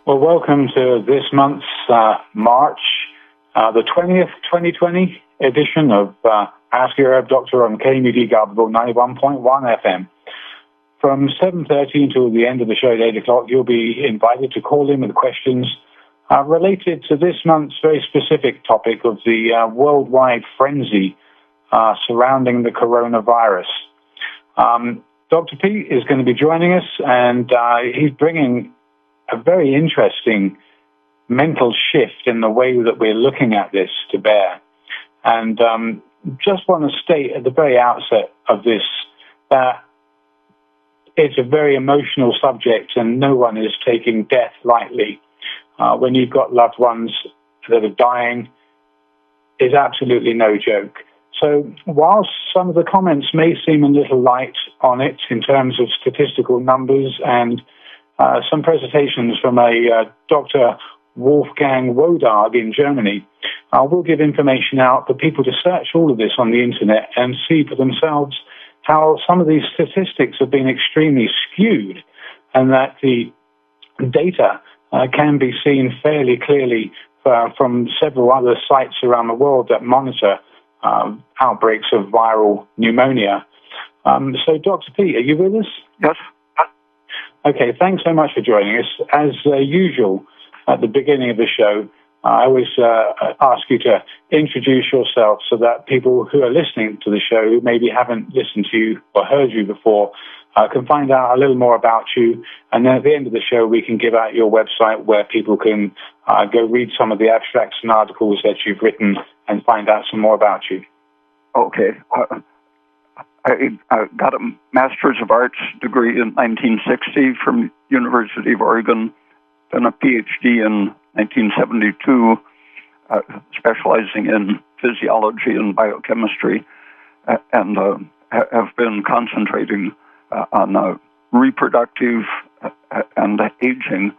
Well, welcome to this month's March, the 20th, 2020 edition of Ask Your Herb Doctor on KMUD Garberville 91.1 FM. From 7:30 until the end of the show at 8 o'clock, you'll be invited to call in with questions related to this month's very specific topic of the worldwide frenzy surrounding the coronavirus. Dr. Peat is going to be joining us, and he's bringing a very interesting mental shift in the way that we're looking at this to bear. And just want to state at the very outset of this that it's a very emotional subject and no one is taking death lightly. When you've got loved ones that are dying, is absolutely no joke. So whilst some of the comments may seem a little light on it in terms of statistical numbers and some presentations from a Dr. Wolfgang Wodarg in Germany, we'll give information out for people to search all of this on the internet and see for themselves how some of these statistics have been extremely skewed and that the data can be seen fairly clearly from several other sites around the world that monitor outbreaks of viral pneumonia. So, Dr. Peat, are you with us? Yes. Okay, thanks so much for joining us. As usual, at the beginning of the show, I always ask you to introduce yourself so that people who are listening to the show, who maybe haven't listened to you or heard you before, can find out a little more about you. And then at the end of the show, we can give out your website where people can go read some of the abstracts and articles that you've written and find out some more about you. Okay. I got a Master's of Arts degree in 1960 from University of Oregon, then a PhD in 1972, specializing in physiology and biochemistry, and have been concentrating on reproductive and aging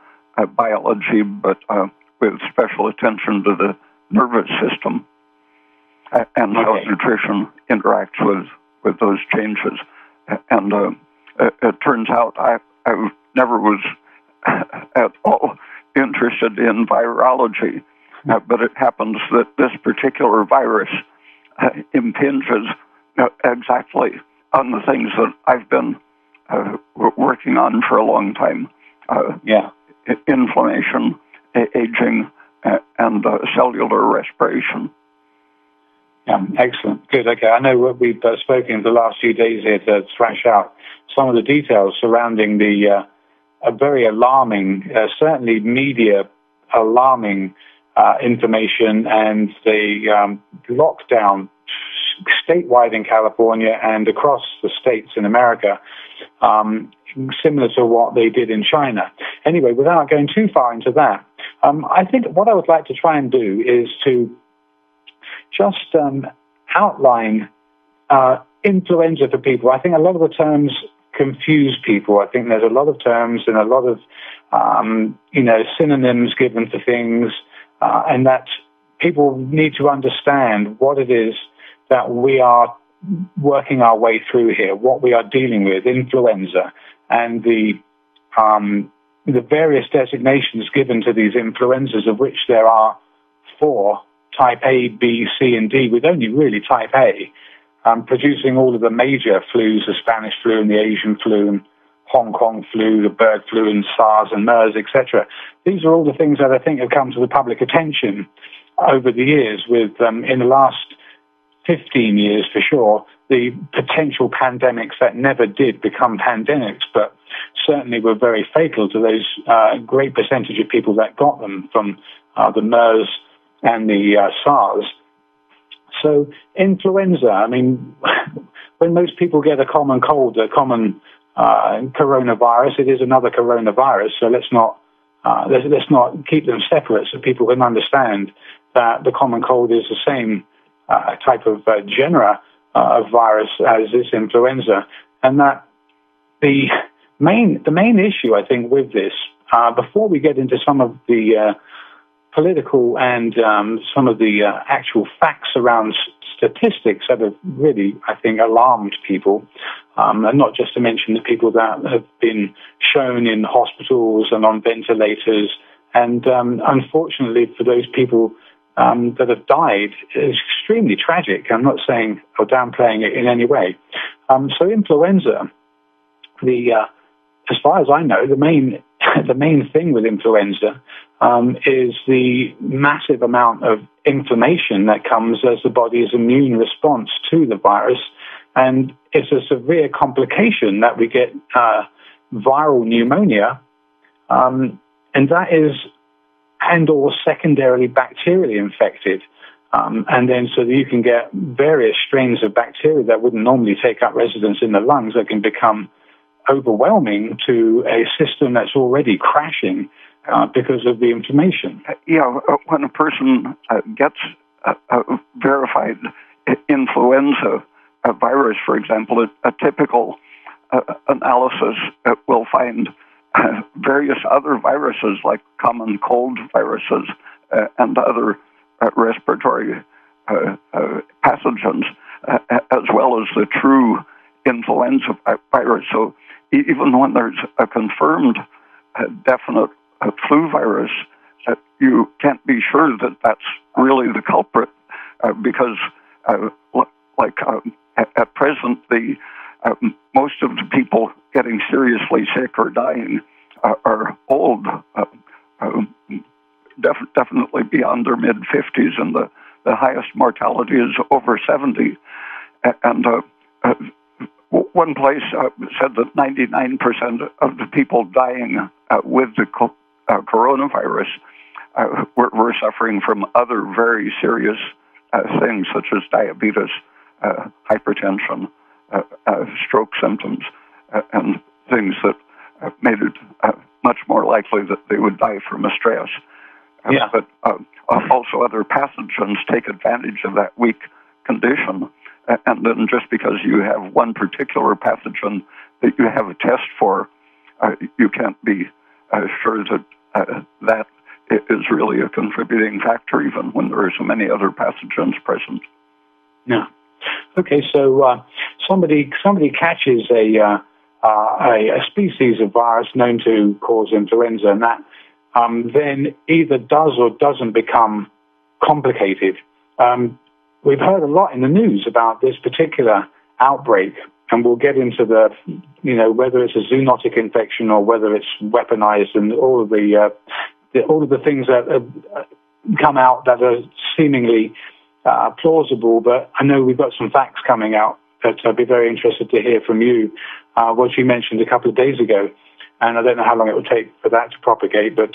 biology, but with special attention to the nervous system and how nutrition interacts with those changes. And it turns out I never was at all interested in virology, but it happens that this particular virus impinges exactly on the things that I've been working on for a long time. Inflammation, aging, and cellular respiration. Yeah, excellent. Good. Okay, I know we've spoken the last few days here to thrash out some of the details surrounding the a very alarming, certainly media alarming information and the lockdown statewide in California and across the states in America, similar to what they did in China. Anyway, without going too far into that, I think what I would like to try and do is to just outline influenza for people. I think a lot of the terms confuse people. I think there's a lot of terms and a lot of synonyms given for things, and that people need to understand what it is that we are working our way through here, what we are dealing with, influenza, and the various designations given to these influenzas, of which there are 4, type A, B, C, and D, with only really type A, producing all of the major flus, the Spanish flu and the Asian flu and Hong Kong flu, the bird flu and SARS and MERS, etc. These are all the things that I think have come to the public attention over the years with, in the last 15 years for sure, the potential pandemics that never did become pandemics, but certainly were very fatal to those great percentage of people that got them from the MERS and the SARS. So influenza, I mean, when most people get a common cold, a common coronavirus, it is another coronavirus, so let's not keep them separate so people can understand that the common cold is the same type of genera of virus as this influenza, and that the main issue, I think, with this, before we get into some of the political and some of the actual facts around statistics that have really, I think, alarmed people, and not just to mention the people that have been shown in hospitals and on ventilators And unfortunately, for those people that have died, it's extremely tragic. I'm not saying or downplaying it in any way. So influenza, as far as I know, the main thing with influenza is the massive amount of inflammation that comes as the body's immune response to the virus. And it's a severe complication that we get viral pneumonia, and that is, and or secondarily bacterially infected. And then so that you can get various strains of bacteria that wouldn't normally take up residence in the lungs that can become overwhelming to a system that's already crashing because of the inflammation. When a person gets verified influenza virus, for example, a typical analysis will find various other viruses like common cold viruses and other respiratory pathogens, as well as the true influenza virus. So even when there's a confirmed definite flu virus, you can't be sure that that's really the culprit because, at present, most of the people getting seriously sick or dying are old, definitely beyond their mid-50s, and the highest mortality is over 70. And one place said that 99% of the people dying with the coronavirus were suffering from other very serious things, such as diabetes, hypertension, stroke symptoms, and things that made it much more likely that they would die from a stress. But also other pathogens take advantage of that weak condition. And then just because you have one particular pathogen that you have a test for, you can't be sure that that is really a contributing factor, even when there are so many other pathogens present. Yeah. Okay, so somebody catches a species of virus known to cause influenza, and that then either does or doesn't become complicated. We've heard a lot in the news about this particular outbreak, and we'll get into whether it's a zoonotic infection or whether it's weaponized, and all of the things that have come out that are seemingly plausible. But I know we've got some facts coming out that I'd be very interested to hear from you, what you mentioned a couple of days ago. And I don't know how long it will take for that to propagate, but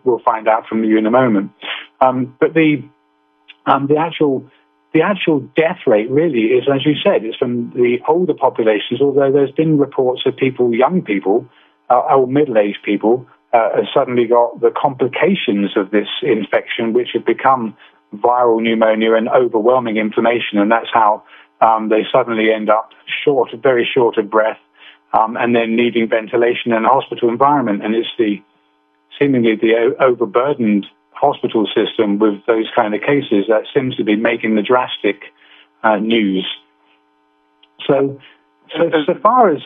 we'll find out from you in a moment. But the actual death rate really is, as you said, it's from the older populations, although there's been reports of young people, or middle-aged people, have suddenly got the complications of this infection, which have become viral pneumonia and overwhelming inflammation, and that's how they suddenly end up very short of breath, and then needing ventilation in a hospital environment. And it's seemingly the overburdened hospital system with those kind of cases that seems to be making the drastic news. So far as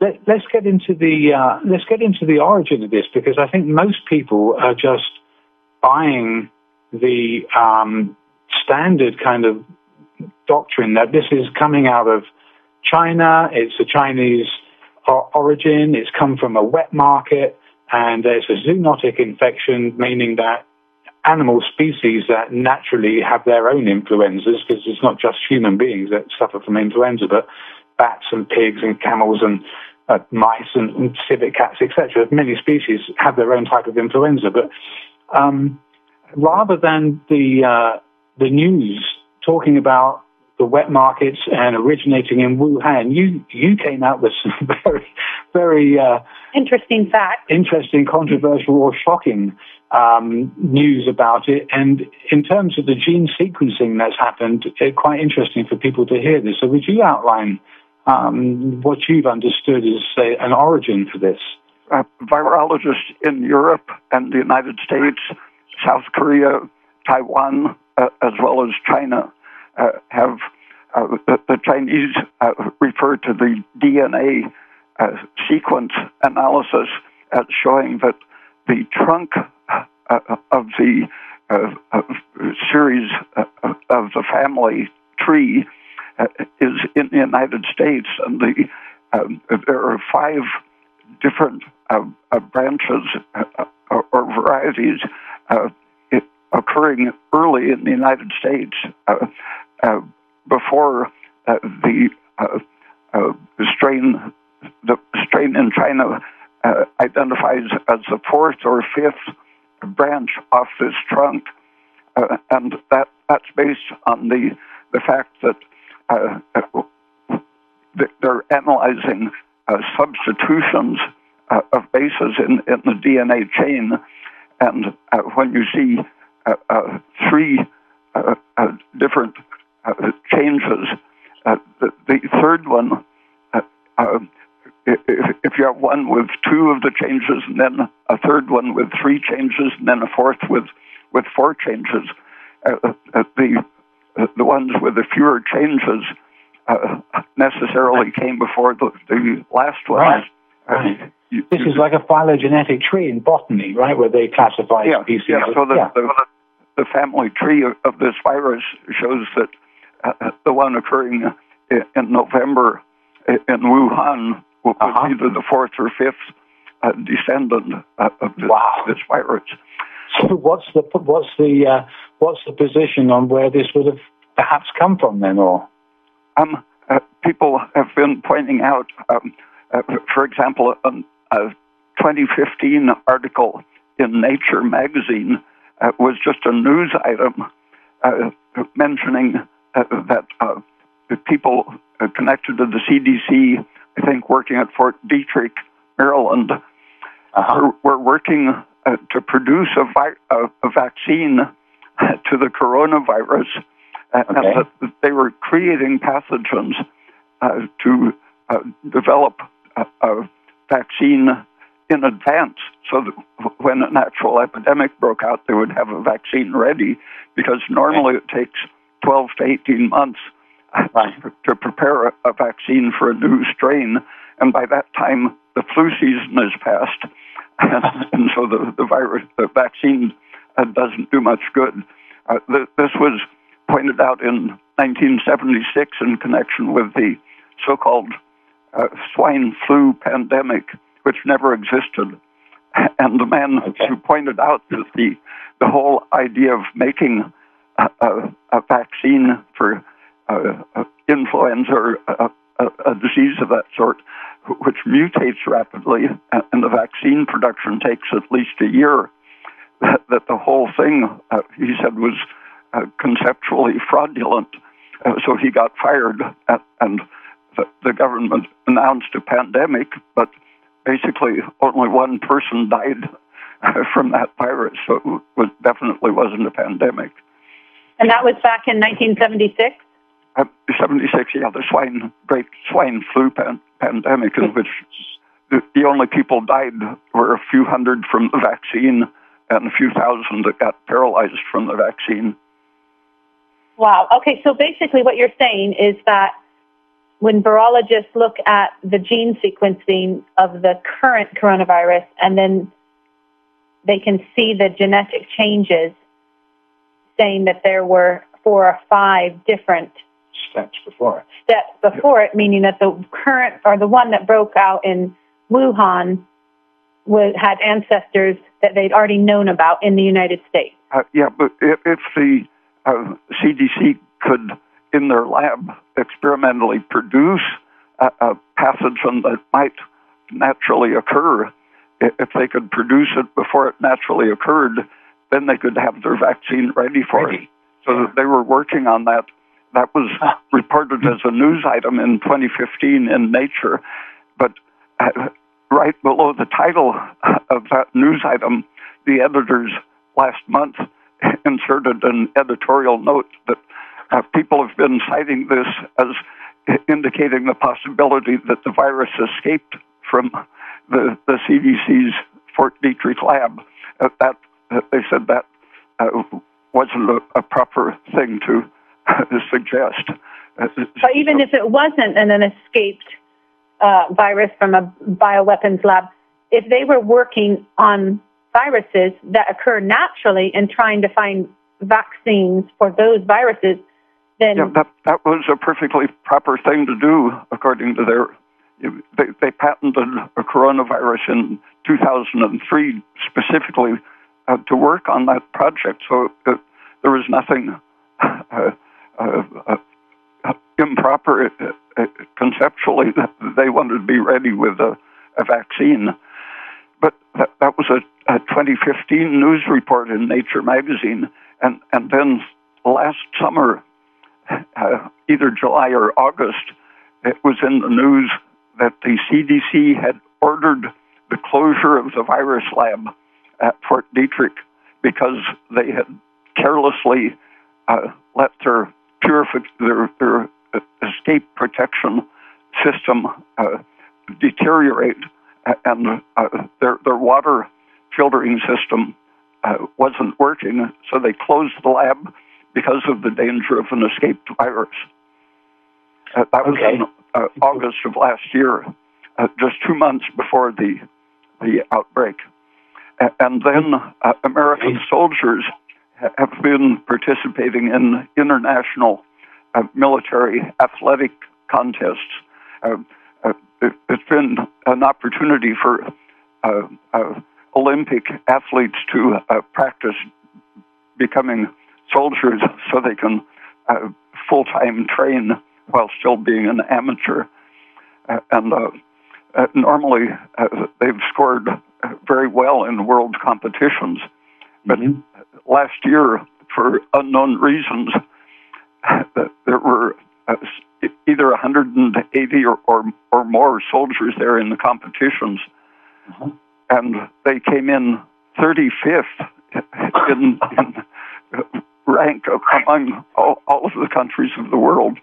let's get into the origin of this, because I think most people are just buying the standard kind of doctrine that this is coming out of China. It's a Chinese origin. It's come from a wet market. And there's a zoonotic infection, meaning that animal species that naturally have their own influenzas, because it's not just human beings that suffer from influenza, but bats and pigs and camels and mice and civet cats, etc. Many species have their own type of influenza. But rather than the news talking about the wet markets and originating in Wuhan, you came out with some very, very interesting facts, interesting, controversial, or shocking news about it. And in terms of the gene sequencing that's happened, it's quite interesting for people to hear this. So would you outline what you've understood as, say, an origin for this? Virologists in Europe and the United States, South Korea, Taiwan, as well as China, have the Chinese refer to the DNA sequence analysis as showing that the trunk of the series of the family tree is in the United States, and there are 5 different branches or varieties occurring early in the United States before the strain in China identifies as the 4th or 5th branch off this trunk, and that's based on the fact that they're analyzing substitutions of bases in the DNA chain, and when you see 3 different changes, the third one, if you have one with 2 of the changes, and then a third one with 3 changes, and then a fourth with 4 changes, the ones with the fewer changes necessarily came before the last one. Right. This is like a phylogenetic tree in botany, right, where they classify species. Yeah, so the family tree of this virus shows that the one occurring in November in Wuhan was either the 4th or 5th descendant of this virus. So what's the position on where this would have perhaps come from then, or? People have been pointing out, for example, a 2015 article in Nature magazine was just a news item mentioning that the people connected to the CDC, I think working at Fort Detrick, Maryland, were working to produce a vaccine to the coronavirus, and that they were creating pathogens to develop a vaccine in advance, so that when an actual epidemic broke out, they would have a vaccine ready, because normally it takes 12 to 18 months to prepare a vaccine for a new strain, and by that time, the flu season is past, and so the vaccine doesn't do much good. This was pointed out in 1976 in connection with the so-called swine flu pandemic, which never existed. And the man who pointed out that the whole idea of making a vaccine for influenza or a disease of that sort, which mutates rapidly, and the vaccine production takes at least a year, that the whole thing, he said, was conceptually fraudulent. So he got fired, and the government announced a pandemic, but basically only one person died from that virus, so it definitely wasn't a pandemic. And that was back in 1976? 76, yeah, the great swine flu pandemic, in which the only people died were a few hundred from the vaccine and a few thousand that got paralyzed from the vaccine. Wow. Okay, so basically what you're saying is that when virologists look at the gene sequencing of the current coronavirus, and then they can see the genetic changes, saying that there were 4 or 5 different steps before it, meaning that the current, or the one that broke out in Wuhan, had ancestors that they'd already known about in the United States. Yeah, but if the CDC could, in their lab, experimentally produce a pathogen that might naturally occur, if they could produce it before it naturally occurred, then they could have their vaccine ready for it. So they were working on that. That was reported as a news item in 2015 in Nature, but right below the title of that news item, the editors last month inserted an editorial note that people have been citing this as indicating the possibility that the virus escaped from the CDC's Fort Detrick lab. They said that wasn't a proper thing to suggest. But even if it wasn't an escaped virus from a bioweapons lab, if they were working on viruses that occur naturally and trying to find vaccines for those viruses, then... Yeah, that was a perfectly proper thing to do, according to their... They patented a coronavirus in 2003 specifically to work on that project, so there was nothing improper conceptually. They wanted to be ready with a vaccine. But that was a 2015 news report in Nature magazine, and then last summer, either July or August, it was in the news that the CDC had ordered the closure of the virus lab at Fort Detrick because they had carelessly let their escape protection system deteriorate, and their water filtering system wasn't working, so they closed the lab because of the danger of an escaped virus. That was in August of last year, just 2 months before the outbreak. And then American soldiers have been participating in international military athletic contests. It's been an opportunity for Olympic athletes to practice becoming soldiers so they can full-time train while still being an amateur. And normally they've scored very well in world competitions. But last year, for unknown reasons, there were either 180 or more soldiers there in the competitions. And they came in 35th in rank among all of the countries of the world.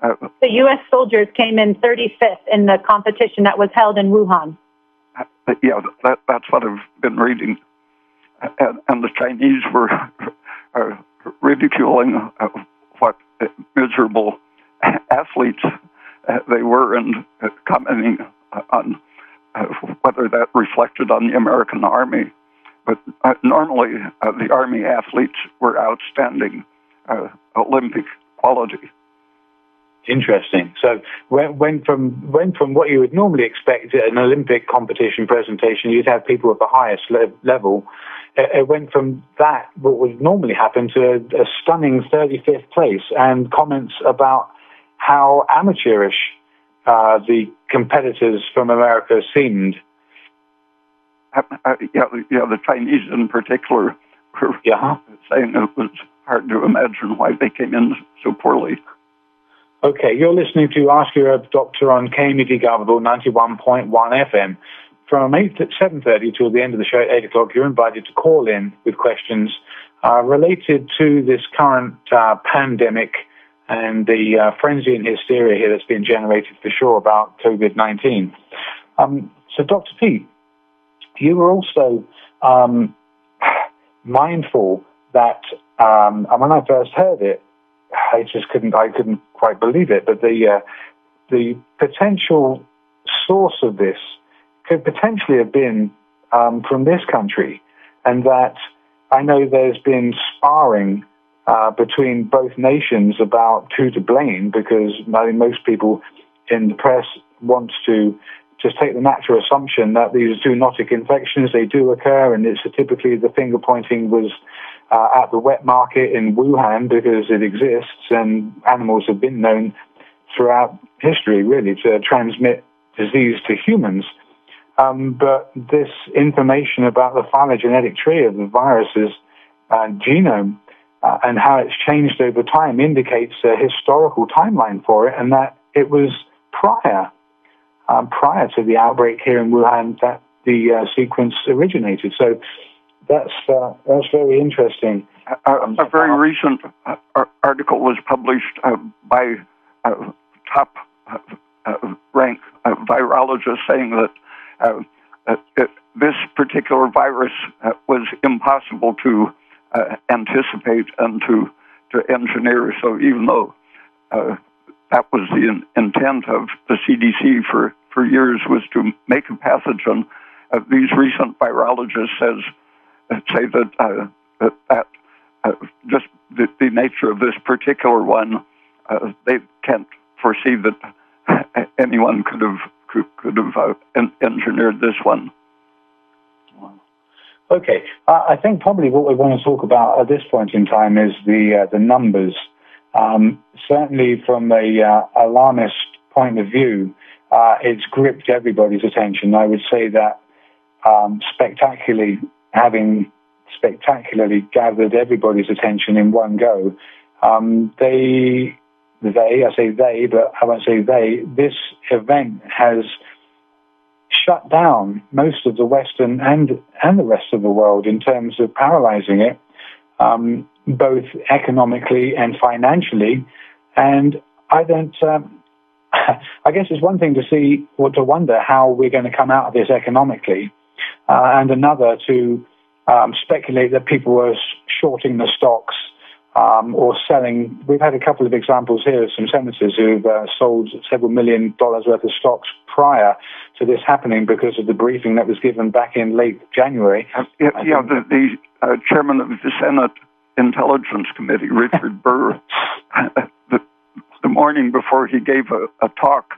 The U.S. soldiers came in 35th in the competition that was held in Wuhan. Yeah, that's what I've been reading. And the Chinese were ridiculing what miserable athletes they were, and commenting on whether that reflected on the American Army. But normally the Army athletes were outstanding Olympic quality. Interesting. So when from what you would normally expect at an Olympic competition presentation, you'd have people at the highest level. It went from that, what would normally happen, to a stunning 35th place, and comments about how amateurish the competitors from America seemed. The Chinese in particular were saying it was hard to imagine why they came in so poorly. Okay, you're listening to Ask Your Doctor on KMUD Garberville 91.1 FM. From 7:30 till the end of the show at 8 o'clock, you're invited to call in with questions related to this current pandemic and the frenzy and hysteria here that's been generated for sure about COVID-19. So, Dr. Peat, you were also mindful that, and when I first heard it, I couldn't quite believe it, but the potential source of this could potentially have been from this country, and that I know there's been sparring between both nations about who to blame, because I think most people in the press want to just take the natural assumption that these zoonotic infections, they do occur, and it's typically the finger pointing was at the wet market in Wuhan because it exists, and animals have been known throughout history really to transmit disease to humans. But this information about the phylogenetic tree of the virus's genome and how it's changed over time indicates a historical timeline for it, and that it was prior to the outbreak here in Wuhan that the sequence originated. So that's very interesting. A very recent article was published by top rank virologists saying that this particular virus was impossible to anticipate and to engineer. So even though that was the intent of the CDC for years, was to make a pathogen, these recent virologists says say that just the nature of this particular one, they can't foresee that anyone could have engineered this one. Okay, I think probably what we want to talk about at this point in time is the numbers. Certainly, from a alarmist point of view, it's gripped everybody's attention. I would say that having spectacularly gathered everybody's attention in one go, I say they, but I won't say they, this event has shut down most of the Western and the rest of the world in terms of paralyzing it, both economically and financially. And I guess it's one thing to see or to wonder how we're going to come out of this economically, and another to speculate that people were shorting the stocks or selling. We've had a couple of examples here of some senators who've sold several $1 million worth of stocks prior to this happening because of the briefing that was given back in late January. The chairman of the Senate Intelligence Committee, Richard Burr, the morning before he gave a talk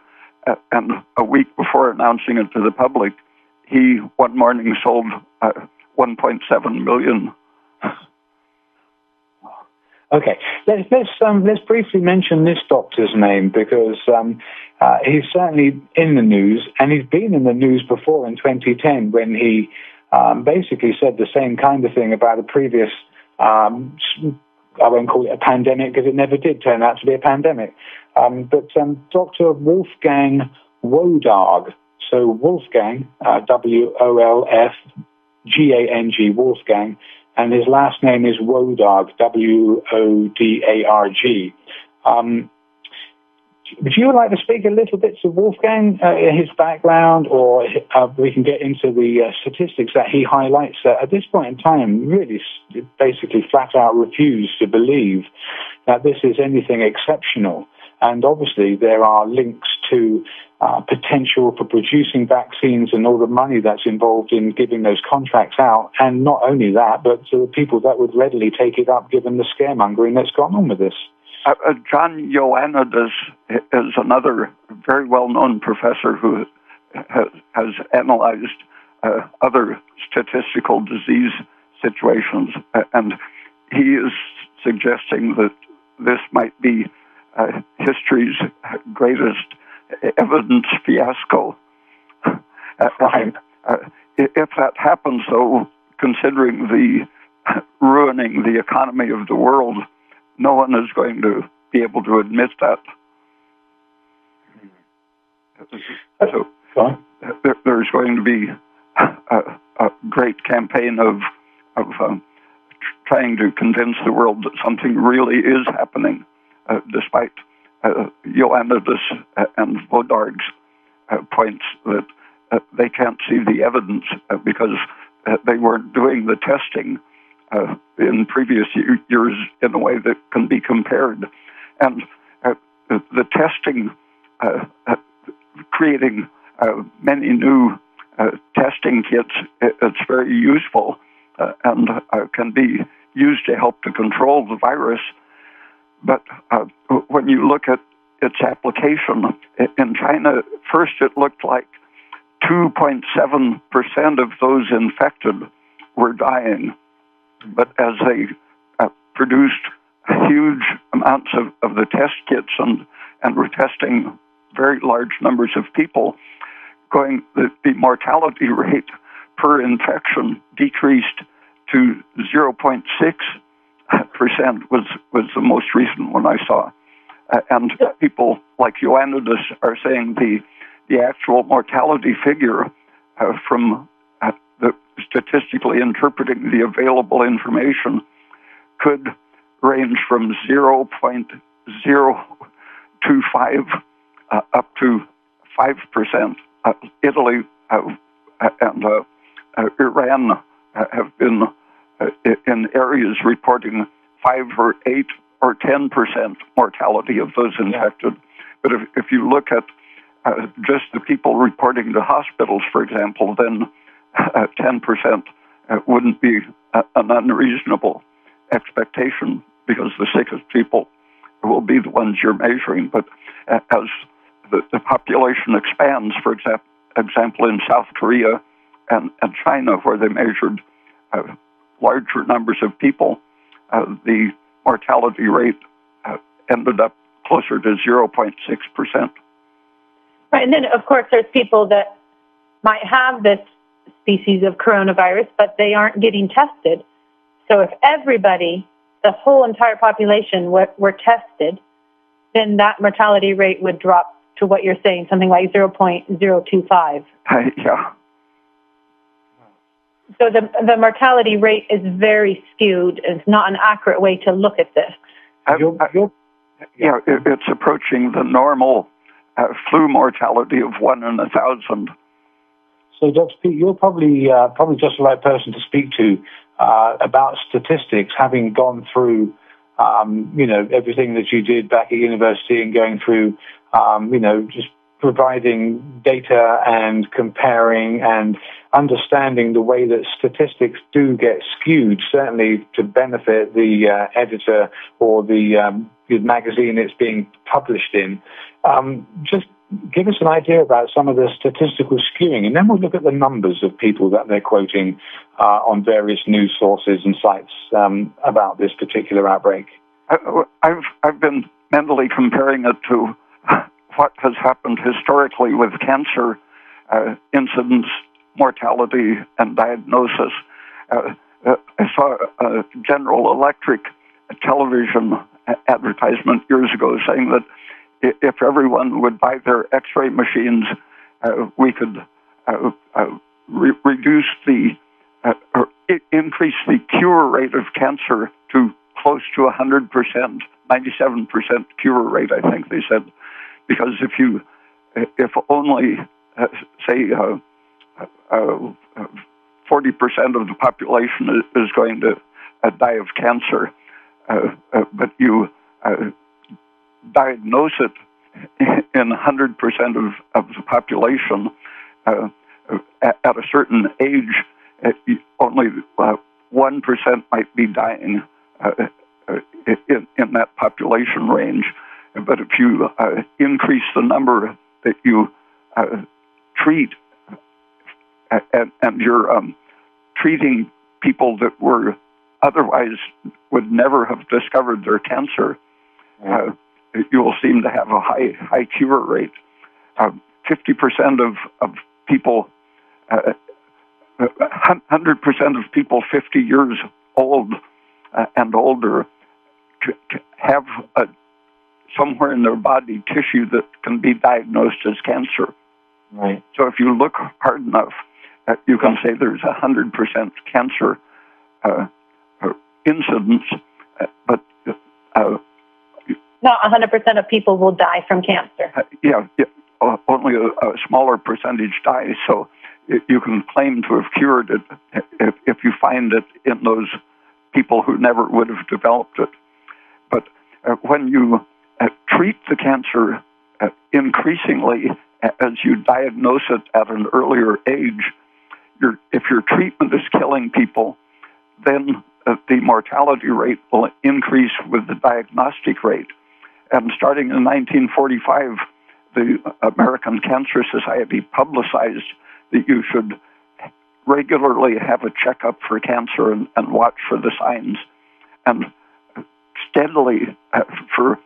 and a week before announcing it to the public, he one morning sold 1.7 million. Okay, let's briefly mention this doctor's name because he's certainly in the news, and he's been in the news before in 2010 when he basically said the same kind of thing about a previous, I won't call it a pandemic because it never did turn out to be a pandemic, but Dr. Wolfgang Wodarg, so Wolfgang, Wolfgang, Wolfgang, and his last name is Wodarg, Wodarg. Would you like to speak a little bit to Wolfgang, his background, or we can get into the statistics that he highlights that at this point in time really basically flat out refuse to believe that this is anything exceptional. And obviously there are links to potential for producing vaccines and all the money that's involved in giving those contracts out. And not only that, but to the people that would readily take it up given the scaremongering that's gone on with this. John Ioannidis is another very well-known professor who has analyzed other statistical disease situations, and he is suggesting that this might be history's greatest evidence fiasco. If that happens, though, considering the ruining the economy of the world, no one is going to be able to admit that. So there's going to be a great campaign of trying to convince the world that something really is happening, despite Ioannidis and Wodarg's points that they can't see the evidence because they weren't doing the testing in previous years in a way that can be compared. And the testing, creating many new testing kits, it's very useful and can be used to help to control the virus. But when you look at its application in China, first it looked like 2.7% of those infected were dying. But as they produced huge amounts of the test kits and were testing very large numbers of people, the mortality rate per infection decreased to 0.6% was the most recent one I saw. And people like Ioannidis are saying the actual mortality figure from the statistically interpreting the available information could range from 0.025 up to 5%. Italy and Iran have been in areas reporting 5 or 8 or 10% mortality of those infected. But if you look at just the people reporting to hospitals, for example, then 10% wouldn't be an unreasonable expectation, because the sickest people will be the ones you're measuring. But as the population expands, for example, in South Korea and China, where they measured larger numbers of people, the mortality rate ended up closer to 0.6%. Right, and then, of course, there's people that might have this species of coronavirus, but they aren't getting tested. So if everybody, the whole entire population were tested, then that mortality rate would drop to what you're saying, something like 0.025. Yeah. So the mortality rate is very skewed. It's not an accurate way to look at this. Yeah, it's approaching the normal flu mortality of 1 in 1,000. So, Dr. Peat, you're probably just the right person to speak to about statistics, having gone through, everything that you did back at university and going through, just providing data and comparing and understanding the way that statistics do get skewed, certainly to benefit the editor or the magazine it's being published in. Just give us an idea about some of the statistical skewing, and then we'll look at the numbers of people that they're quoting on various news sources and sites about this particular outbreak. I've been mentally comparing it to what has happened historically with cancer incidence, mortality, and diagnosis. I saw a General Electric television advertisement years ago saying that if everyone would buy their X-ray machines, we could reduce or increase the cure rate of cancer to close to 100%, 97% cure rate, I think they said. Because if only, say, 40% of the population is going to die of cancer, but you diagnose it in 100% of the population at a certain age, only 1% might be dying in that population range. But if you increase the number that you treat, and you're treating people that were otherwise would never have discovered their cancer, you will seem to have a high cure rate. 50% of people, 100% of people 50 years old and older have somewhere in their body tissue that can be diagnosed as cancer. Right. So if you look hard enough, you can say there's 100% cancer incidence, but not 100% of people will die from cancer. Only a smaller percentage die. So you can claim to have cured it if you find it in those people who never would have developed it. But when you treat the cancer increasingly as you diagnose it at an earlier age, if your treatment is killing people, then the mortality rate will increase with the diagnostic rate. And starting in 1945, the American Cancer Society publicized that you should regularly have a checkup for cancer and watch for the signs. And steadily, for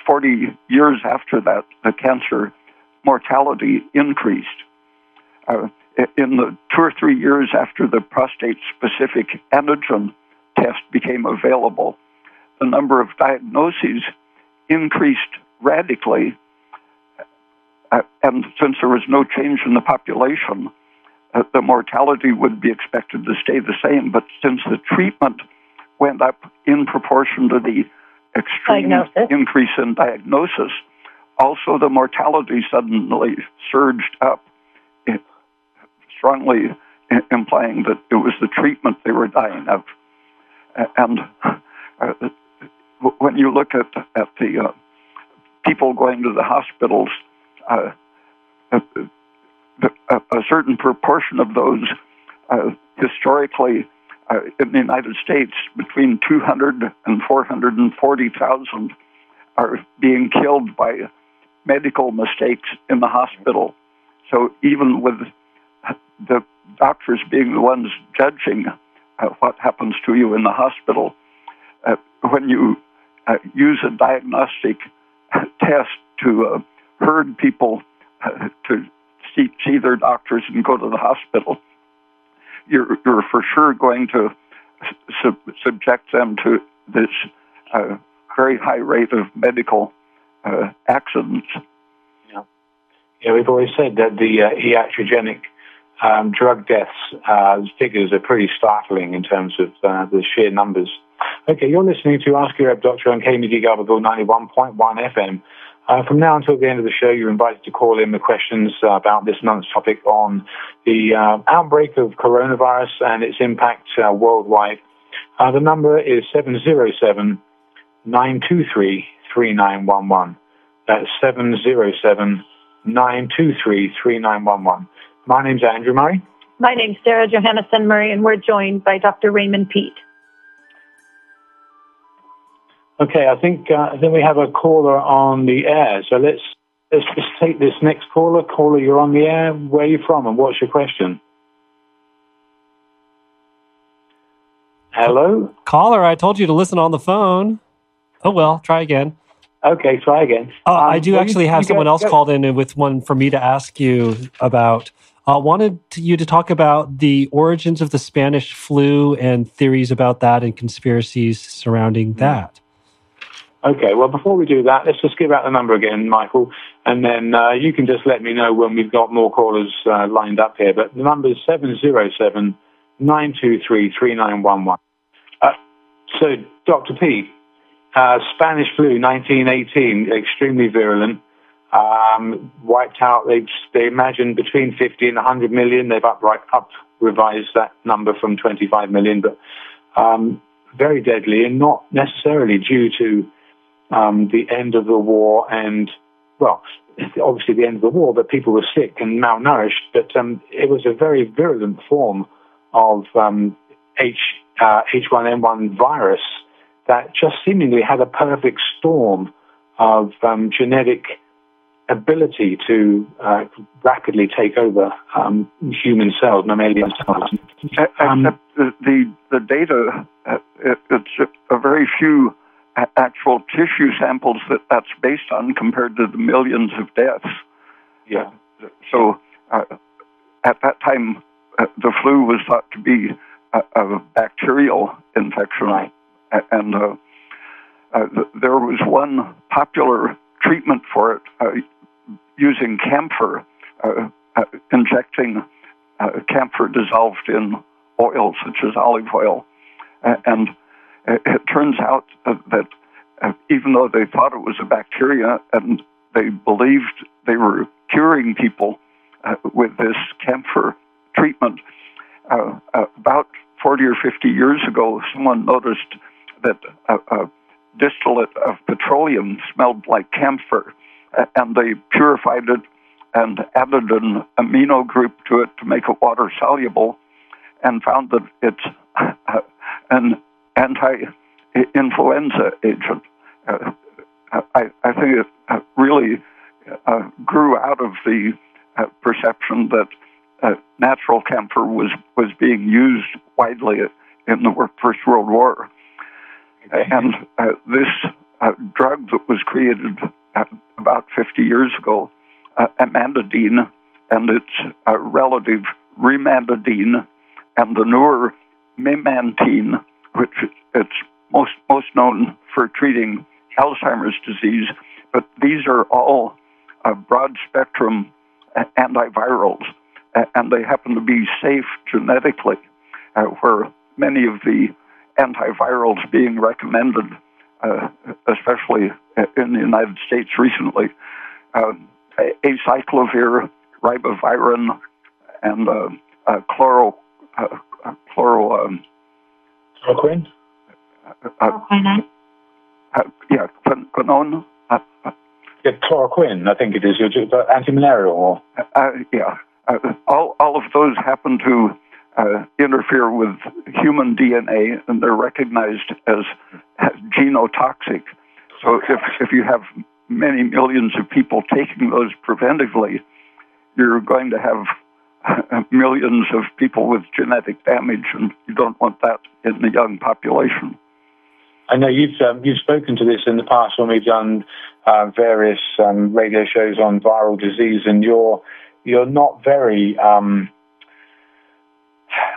40 years after that, the cancer mortality increased. In the 2 or 3 years after the prostate-specific antigen test became available, the number of diagnoses increased radically. And since there was no change in the population, the mortality would be expected to stay the same. But since the treatment went up in proportion to the extreme increase in diagnosis, also the mortality suddenly surged up, strongly implying that it was the treatment they were dying of. And when you look at the people going to the hospitals, a certain proportion of those historically in the United States, between 200 and 440,000 are being killed by medical mistakes in the hospital. So even with the doctors being the ones judging what happens to you in the hospital, when you use a diagnostic test to herd people to see their doctors and go to the hospital, you're for sure going to subject them to this very high rate of medical accidents. Yeah, we've always said that the iatrogenic drug deaths figures are pretty startling in terms of the sheer numbers. Okay, you're listening to Ask Your Herb Doctor on KMUD Garberville 91.1 FM. From now until the end of the show, you're invited to call in with questions about this month's topic on the outbreak of coronavirus and its impact worldwide. The number is 707-923-3911. That's 707-923-3911. My name's Andrew Murray. My name's Sarah Johannesson Murray, and we're joined by Dr. Raymond Peat. Okay, I think we have a caller on the air. So let's just take this next caller. Caller, you're on the air. Where are you from, and what's your question? Hello? Caller, I told you to listen on the phone. Oh, well, try again. Okay, try again. I do actually have someone else called in with one for me to ask you about. Wanted you to talk about the origins of the Spanish flu and theories about that and conspiracies surrounding that. Okay, well, before we do that, let's just give out the number again, Michael, and then you can just let me know when we've got more callers lined up here. But the number is 707-923-3911. So, Dr. P, Spanish flu, 1918, extremely virulent, wiped out, they imagine between 50 and 100 million. They've revised that number from 25 million, but very deadly, and not necessarily due to the end of the war and, well, obviously the end of the war, but people were sick and malnourished, but it was a very virulent form of H1N1 virus that just seemingly had a perfect storm of genetic ability to rapidly take over human cells, mammalian cells. The data, it's a very few actual tissue samples that's based on compared to the millions of deaths. Yeah. So at that time, the flu was thought to be a bacterial infection. Right. And there was one popular treatment for it using camphor, injecting camphor dissolved in oil, such as olive oil. And it turns out that even though they thought it was a bacteria and they believed they were curing people with this camphor treatment, about 40 or 50 years ago, someone noticed that a distillate of petroleum smelled like camphor, and they purified it and added an amino group to it to make it water soluble, and found that it's an anti-influenza agent. I think it really grew out of the perception that natural camphor was being used widely in the First World War. And this drug that was created about 50 years ago, amantadine, and its relative rimantadine, and the newer memantine, which it's most known for treating Alzheimer's disease, but these are all broad-spectrum antivirals, and they happen to be safe genetically, where many of the antivirals being recommended, especially in the United States recently, acyclovir, ribavirin, and chloroquine. Quinone. Chloroquine, I think it is. Anti-malarial. All of those happen to interfere with human DNA, and they're recognized as genotoxic. So if you have many millions of people taking those preventively, you're going to have millions of people with genetic damage, and you don't want that in the young population. I know you've spoken to this in the past when we've done various radio shows on viral disease, and you're not very.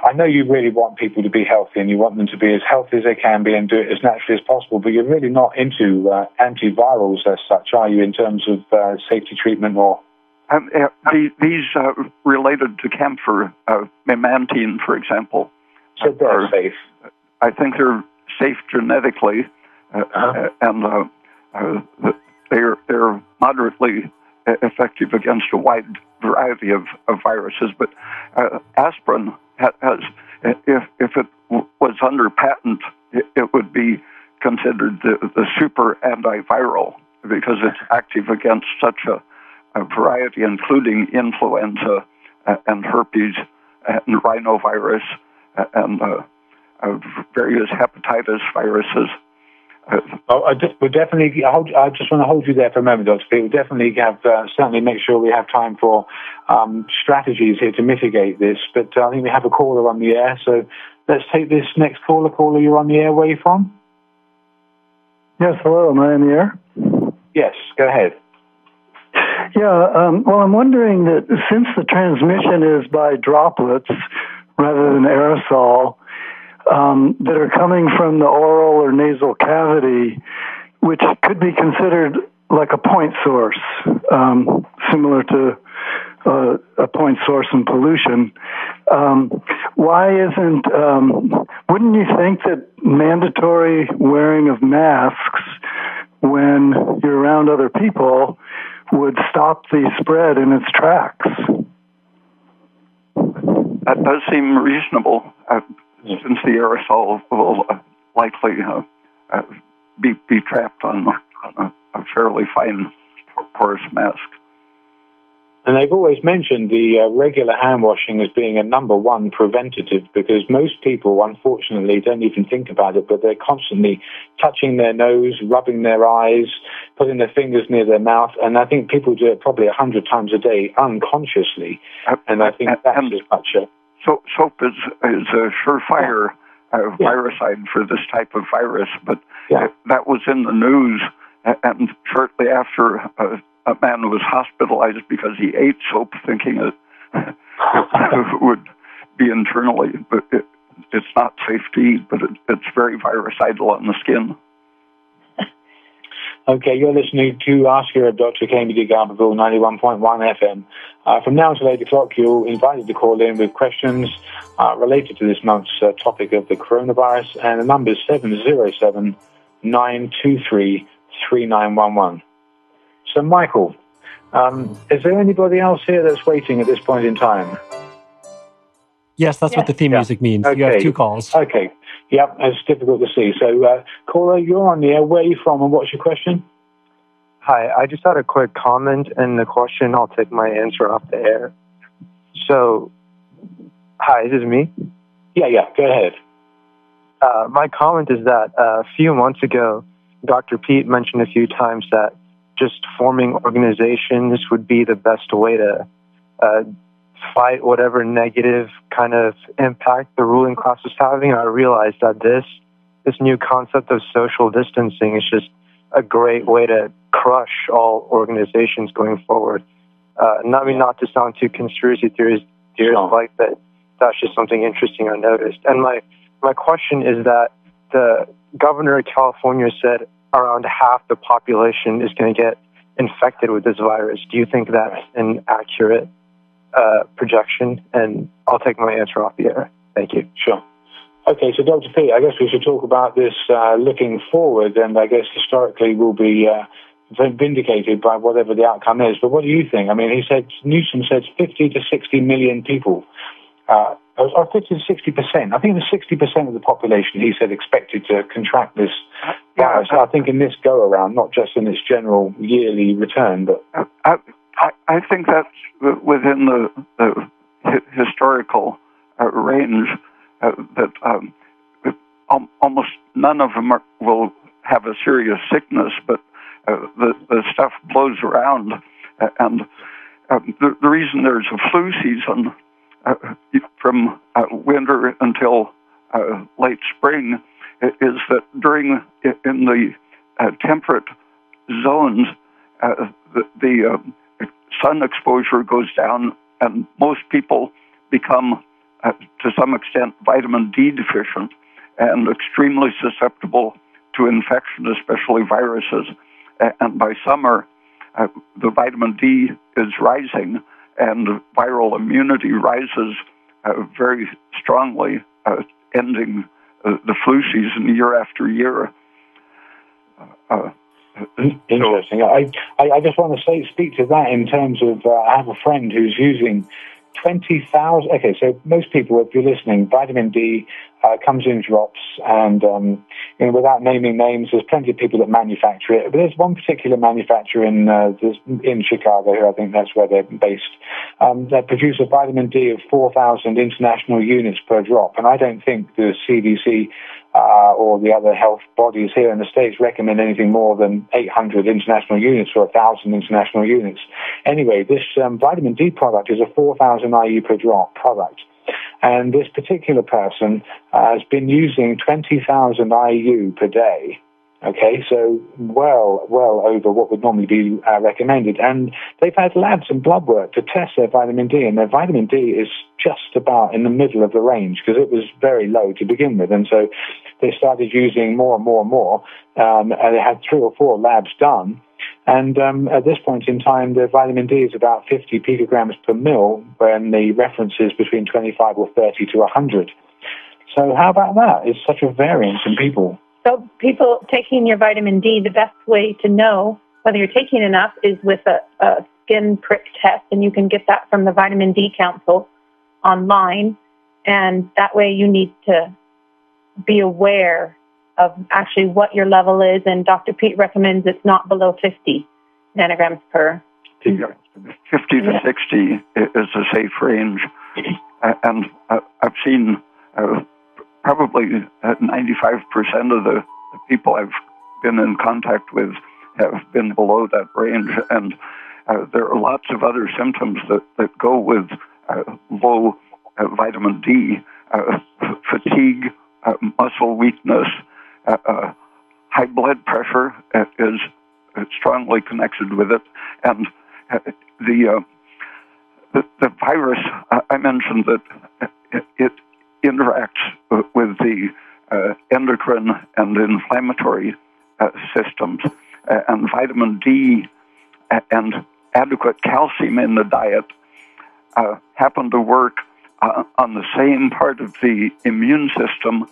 I know you really want people to be healthy, and you want them to be as healthy as they can be and do it as naturally as possible. But you're really not into antivirals as such, are you? In terms of safety treatment or. These related to camphor, memantine, for example. So they're safe. I think they're safe genetically, and they're moderately effective against a wide variety of viruses. But aspirin has, if it was under patent, it would be considered the super antiviral because it's active against such a variety, including influenza and herpes and rhinovirus and various hepatitis viruses. I just want to hold you there for a moment, Dr. Peat. We'll definitely have certainly make sure we have time for strategies here to mitigate this. But I think we have a caller on the air, so let's take this next caller. Caller, you're on the air. Where are you from? Yes, hello. Am I in the air? Yes, go ahead. Yeah, well, I'm wondering that since the transmission is by droplets rather than aerosol that are coming from the oral or nasal cavity, which could be considered like a point source, similar to a point source in pollution, wouldn't you think that mandatory wearing of masks when you're around other people would stop the spread in its tracks? That does seem reasonable, since the aerosol will likely be trapped on a fairly fine porous mask. And they've always mentioned the regular hand washing as being a number one preventative, because most people, unfortunately, don't even think about it, but they're constantly touching their nose, rubbing their eyes, putting their fingers near their mouth, and I think people do it probably 100 times a day unconsciously, and I think that's as much a... Soap is a surefire viricide for this type of virus, but that was in the news, and shortly after a man was hospitalized because he ate soap, thinking it would be internally, but it's not safe to eat, but it's very virucidal on the skin. Okay, you're listening to Ask Your Dr. KMD Garberville 91.1 FM. From now until 8 o'clock, you're invited to call in with questions related to this month's topic of the coronavirus, and the number is 707-923-3911. So, Michael, is there anybody else here that's waiting at this point in time? Yes, that's what the theme music means. Okay. You have two calls. Okay. Yep, it's difficult to see. So, caller, you're on the air. Where are you from, and what's your question? Hi, I just had a quick comment and the question. I'll take my answer off the air. So, hi, this is me? Yeah, go ahead. My comment is that a few months ago, Dr. Peat mentioned a few times that just forming organizations would be the best way to fight whatever negative kind of impact the ruling class is having. I realized that this new concept of social distancing is just a great way to crush all organizations going forward. Not to sound too conspiracy theories like that. That's just something interesting I noticed. And my question is that the governor of California said around half the population is going to get infected with this virus. Do you think that's an accurate projection? And I'll take my answer off the air. Thank you. Sure. Okay, so Dr. Peat, I guess we should talk about this looking forward, and I guess historically will be vindicated by whatever the outcome is. But what do you think? I mean, Newsom said 50 to 60 million people, or 50 to 60%. I think it was 60% of the population, he said, expected to contract this virus. I think in this go-around, not just in its general yearly return, but... I think that's within the historical range that almost none of them will have a serious sickness, but the stuff blows around. And the reason there's a flu season from winter until late spring is that in the temperate zones, the sun exposure goes down, and most people become, to some extent, vitamin D deficient and extremely susceptible to infection, especially viruses. And by summer, the vitamin D is rising, and viral immunity rises very strongly, ending the flu season year after year. Interesting. I just want to speak to that in terms of, I have a friend who's using 20,000. Okay, so most people, if you're listening, vitamin D comes in drops, and without naming names, there's plenty of people that manufacture it. But there's one particular manufacturer in Chicago, who I think that's where they're based, that produce a vitamin D of 4,000 international units per drop. And I don't think the CDC or the other health bodies here in the States recommend anything more than 800 international units or 1,000 international units. Anyway, this vitamin D product is a 4,000 IU per drop product. And this particular person has been using 20,000 IU per day. Okay, so well over what would normally be recommended. And they've had labs and blood work to test their vitamin D, and their vitamin D is just about in the middle of the range, because it was very low to begin with. And so they started using more and more and more, and they had 3 or 4 labs done. And at this point in time, the vitamin D is about 50 picograms per mil, when the reference is between 25 or 30 to 100. So how about that? It's such a variance in people. So people taking your vitamin D, the best way to know whether you're taking enough is with a skin prick test, and you can get that from the Vitamin D Council online. And that way you need to be aware of actually what your level is. And Dr. Peat recommends it's not below 50 nanograms per. 50 to 60 is a safe range. And I've seen probably 95% of the people I've been in contact with have been below that range. And there are lots of other symptoms that go with low vitamin D, fatigue, muscle weakness, high blood pressure is strongly connected with it. And the virus, I mentioned that it interacts with the endocrine and inflammatory systems, and vitamin D and adequate calcium in the diet happen to work on the same part of the immune system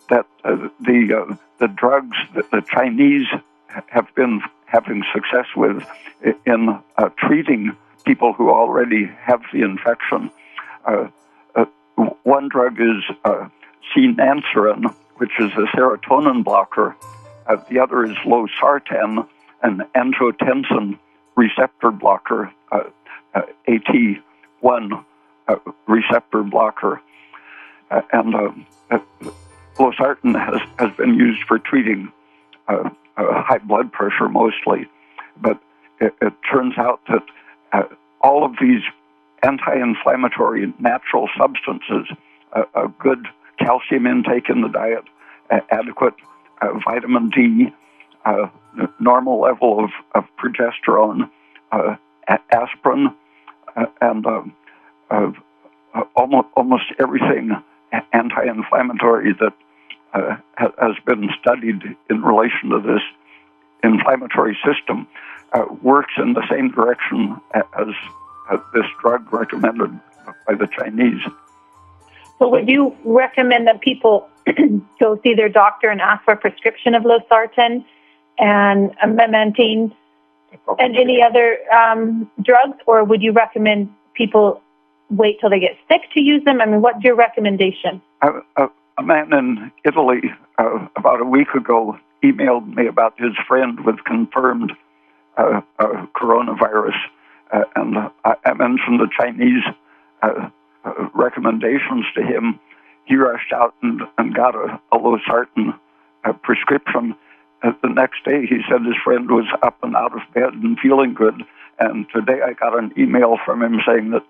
that the drugs that the Chinese have been having success with in treating people who already have the infection. One drug is C-nancerin, which is a serotonin blocker. The other is losartan, an angiotensin receptor blocker, AT1 receptor blocker. And losartan has been used for treating high blood pressure mostly. But it turns out that all of these anti-inflammatory natural substances, a good calcium intake in the diet, adequate vitamin D, normal level of progesterone, aspirin, and almost everything anti-inflammatory that has been studied in relation to this inflammatory system works in the same direction as this drug recommended by the Chinese. So would you recommend that people go see their doctor and ask for a prescription of losartan and memantine and any other drugs, or would you recommend people wait till they get sick to use them? I mean, what's your recommendation? A man in Italy about a week ago emailed me about his friend with confirmed coronavirus, and I mentioned the Chinese recommendations to him, he rushed out and got a losartan prescription. The next day, he said his friend was up and out of bed and feeling good. And today I got an email from him saying that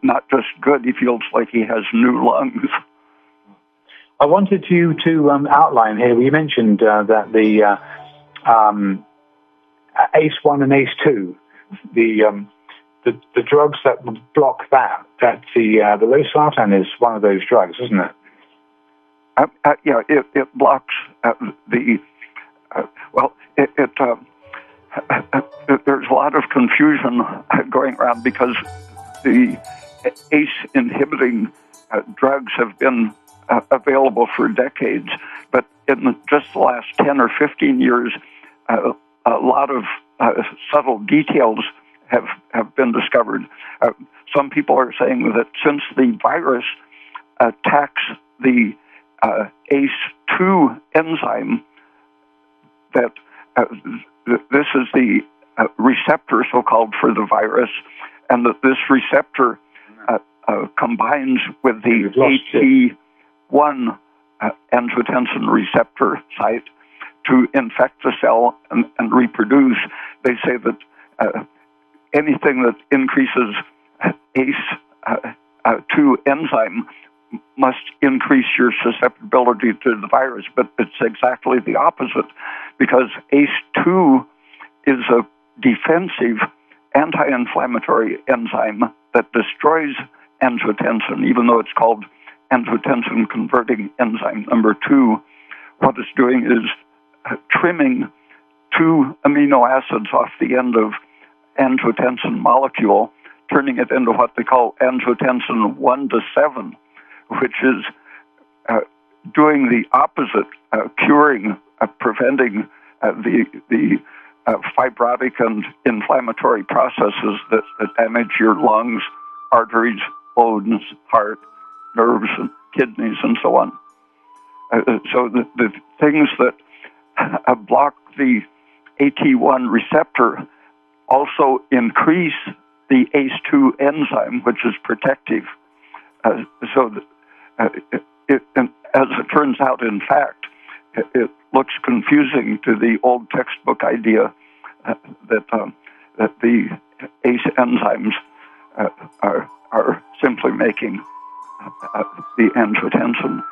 not just good, he feels like he has new lungs. I wanted you to outline here, you mentioned that the ACE1 and ACE2, the drugs that would block that the losartan is one of those drugs, isn't it? Yeah, it blocks there's a lot of confusion going around because the ACE inhibiting drugs have been available for decades, but in just the last 10 or 15 years, a lot of subtle details have been discovered. Some people are saying that since the virus attacks the ACE2 enzyme, that this is the receptor, so-called, for the virus, and that this receptor combines with the AT1 angiotensin receptor site to infect the cell and reproduce. They say that anything that increases ACE2 enzyme must increase your susceptibility to the virus, but it's exactly the opposite, because ACE2 is a defensive anti-inflammatory enzyme that destroys angiotensin, even though it's called angiotensin converting enzyme number 2. What it's doing is trimming 2 amino acids off the end of angiotensin molecule, turning it into what they call angiotensin 1 to 7, which is doing the opposite, curing, preventing the fibrotic and inflammatory processes that damage your lungs, arteries, bones, heart, nerves, and kidneys, and so on. So the things that block the AT1 receptor also increase the ACE2 enzyme, which is protective. So as it turns out, in fact, it looks confusing to the old textbook idea that the ACE enzymes are simply making the angiotensin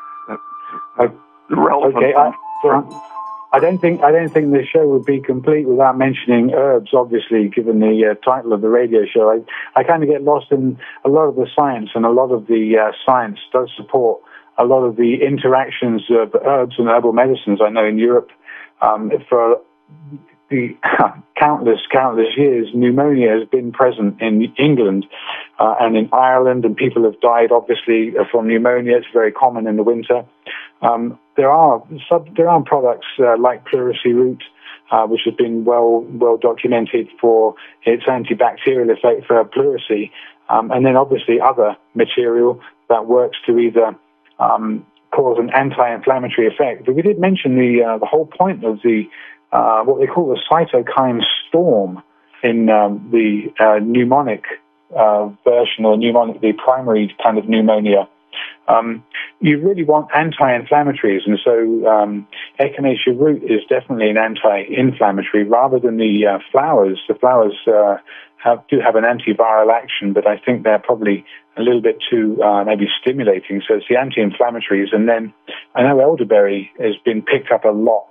relevant. Okay, I don't think the show would be complete without mentioning herbs, obviously, given the title of the radio show. I kind of get lost in a lot of the science, and a lot of the science does support a lot of the interactions of herbs and herbal medicines. I know in Europe, for the countless years, pneumonia has been present in England and in Ireland, and people have died, obviously, from pneumonia. It's very common in the winter. There are products like pleurisy root, which has been well documented for its antibacterial effect for pleurisy, and then obviously other material that works to either cause an anti-inflammatory effect. But we did mention the whole point of the what they call the cytokine storm in the pneumonic version, or the primary kind of pneumonia. You really want anti-inflammatories, and so echinacea root is definitely an anti-inflammatory rather than the flowers. The flowers do have an antiviral action, but I think they're probably a little bit too maybe stimulating. So it's the anti-inflammatories. And then I know elderberry has been picked up a lot,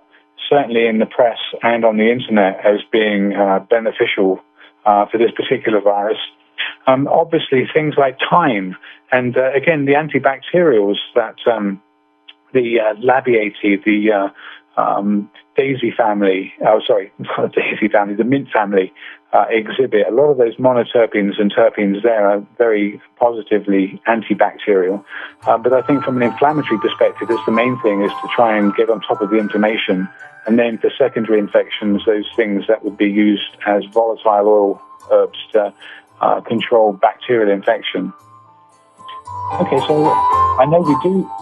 certainly in the press and on the internet, as being beneficial for this particular virus. Obviously, things like thyme and, again, the antibacterials that the labiati, the daisy family, not daisy family, the mint family exhibit. A lot of those monoterpenes and terpenes there are very positively antibacterial. But I think from an inflammatory perspective, that's the main thing, is to try and get on top of the inflammation. And then for secondary infections, those things that would be used as volatile oil herbs to control bacterial infection. Okay, so I know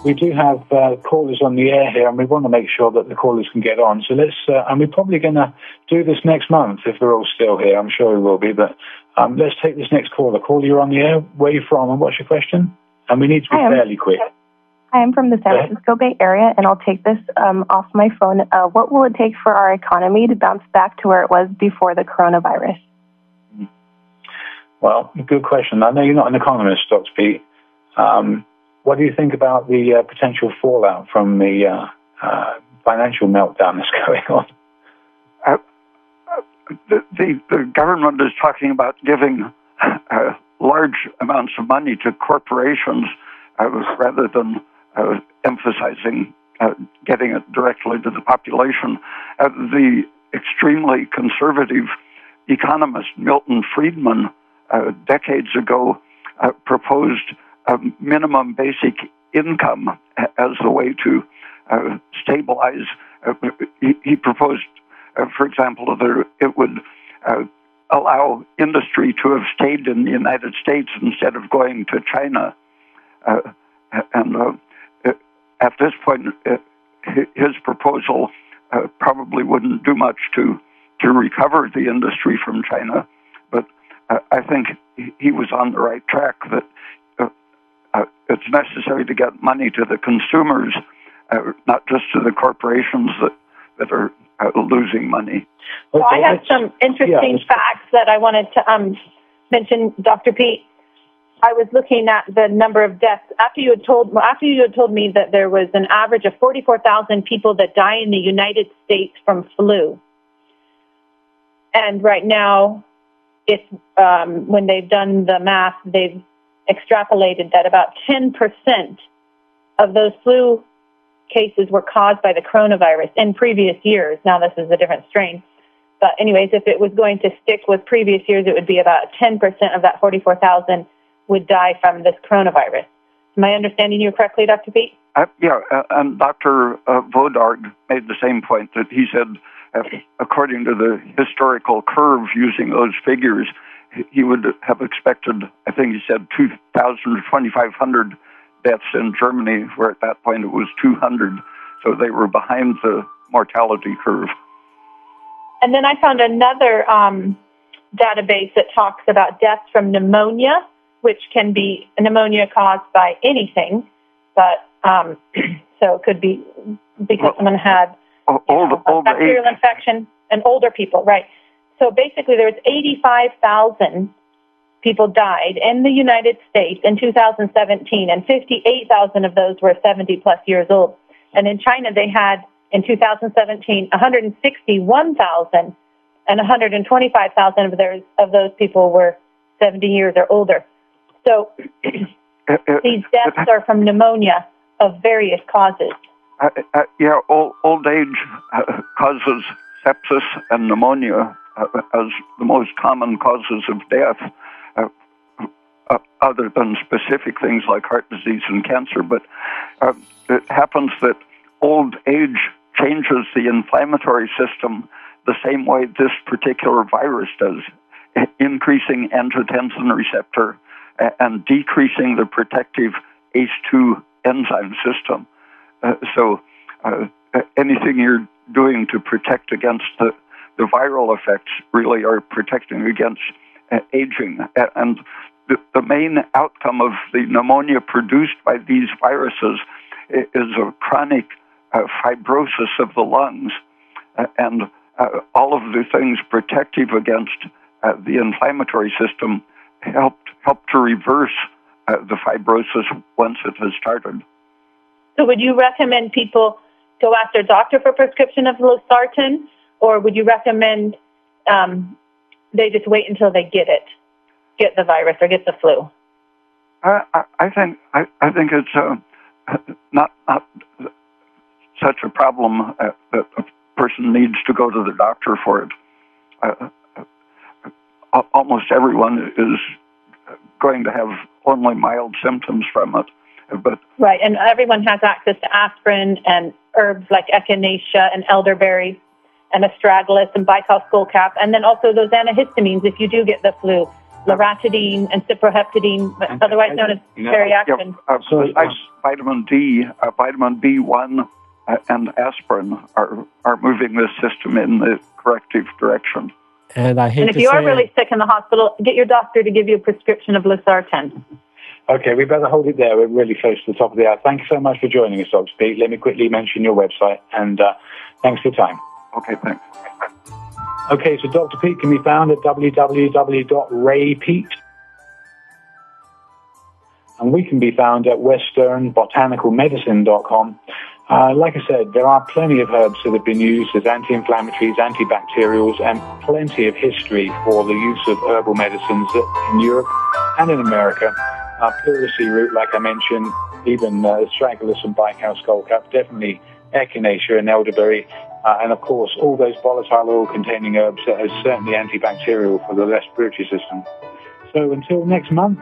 we do have callers on the air here, and we want to make sure that the callers can get on. So let's, and we're probably going to do this next month if we're all still here. I'm sure we will be, but Let's take this next caller. Caller, you're on the air. Where are you from and what's your question? And we need to be fairly quick. I am from the San Francisco Bay Area, and I'll take this off my phone. What will it take for our economy to bounce back to where it was before the coronavirus? Well, good question. I know you're not an economist, Dr. Peat. What do you think about the potential fallout from the financial meltdown that's going on? The government is talking about giving large amounts of money to corporations rather than emphasizing getting it directly to the population. The extremely conservative economist Milton Friedman decades ago proposed minimum basic income as a way to stabilize. He proposed, for example, that it would allow industry to have stayed in the United States instead of going to China. And at this point, his proposal probably wouldn't do much to recover the industry from China. But I think he was on the right track, that it's necessary to get money to the consumers, not just to the corporations that are losing money. Well, I have some interesting facts that I wanted to mention, Dr. Peat. I was looking at the number of deaths after you had told me that there was an average of 44,000 people that die in the United States from flu. And right now, it's when they've done the math, they've extrapolated that about 10% of those flu cases were caused by the coronavirus in previous years. Now, this is a different strain. But anyways, if it was going to stick with previous years, it would be about 10% of that 44,000 would die from this coronavirus. Am I understanding you correctly, Dr. Peat? Yeah, and Dr. Vodarg made the same point, that he said, according to the historical curve using those figures, he would have expected, I think he said, 2,000 to 2,500 deaths in Germany, where at that point it was 200. So they were behind the mortality curve. And then I found another database that talks about deaths from pneumonia, which can be pneumonia caused by anything, but so it could be because someone had a bacterial infection, and older people, right? So basically there was 85,000 people died in the United States in 2017, and 58,000 of those were 70-plus years old. And in China, they had, in 2017, 161,000, and 125,000 of those people were 70 years or older. So these deaths are from pneumonia of various causes. Yeah, old age causes sepsis and pneumonia as the most common causes of death, other than specific things like heart disease and cancer. But it happens that old age changes the inflammatory system the same way this particular virus does, increasing angiotensin receptor and decreasing the protective ACE2 enzyme system. So anything you're doing to protect against the viral effects really are protecting against aging. And the main outcome of the pneumonia produced by these viruses is a chronic fibrosis of the lungs. And all of the things protective against the inflammatory system help to reverse the fibrosis once it has started. So would you recommend people go ask their doctor for a prescription of losartan, or would you recommend they just wait until they get the virus or get the flu? I think it's not such a problem that a person needs to go to the doctor for it. Almost everyone is going to have only mild symptoms from it. But right, and everyone has access to aspirin and herbs like echinacea and elderberry and astragalus and baikal skullcap, and then also those antihistamines if you do get the flu, loratadine and cyproheptadine, otherwise known as periaction. Vitamin D, vitamin B1, and aspirin are moving this system in the corrective direction. And I hate and if you are really sick in the hospital, get your doctor to give you a prescription of losartan. Okay, we better hold it there. We're really close to the top of the hour. Thank you so much for joining us, Dr. Peat. Let me quickly mention your website, and thanks for your time. Okay, thanks. Okay, so Dr. Peat can be found at www.raypeat. And we can be found at westernbotanicalmedicine.com. Like I said, there are plenty of herbs that have been used as anti-inflammatories, antibacterials, and plenty of history for the use of herbal medicines in Europe and in America. Pleurisy root, like I mentioned, even astragalus and baikal skullcap, definitely echinacea and elderberry, and of course all those volatile oil-containing herbs that are certainly antibacterial for the respiratory system. So until next month,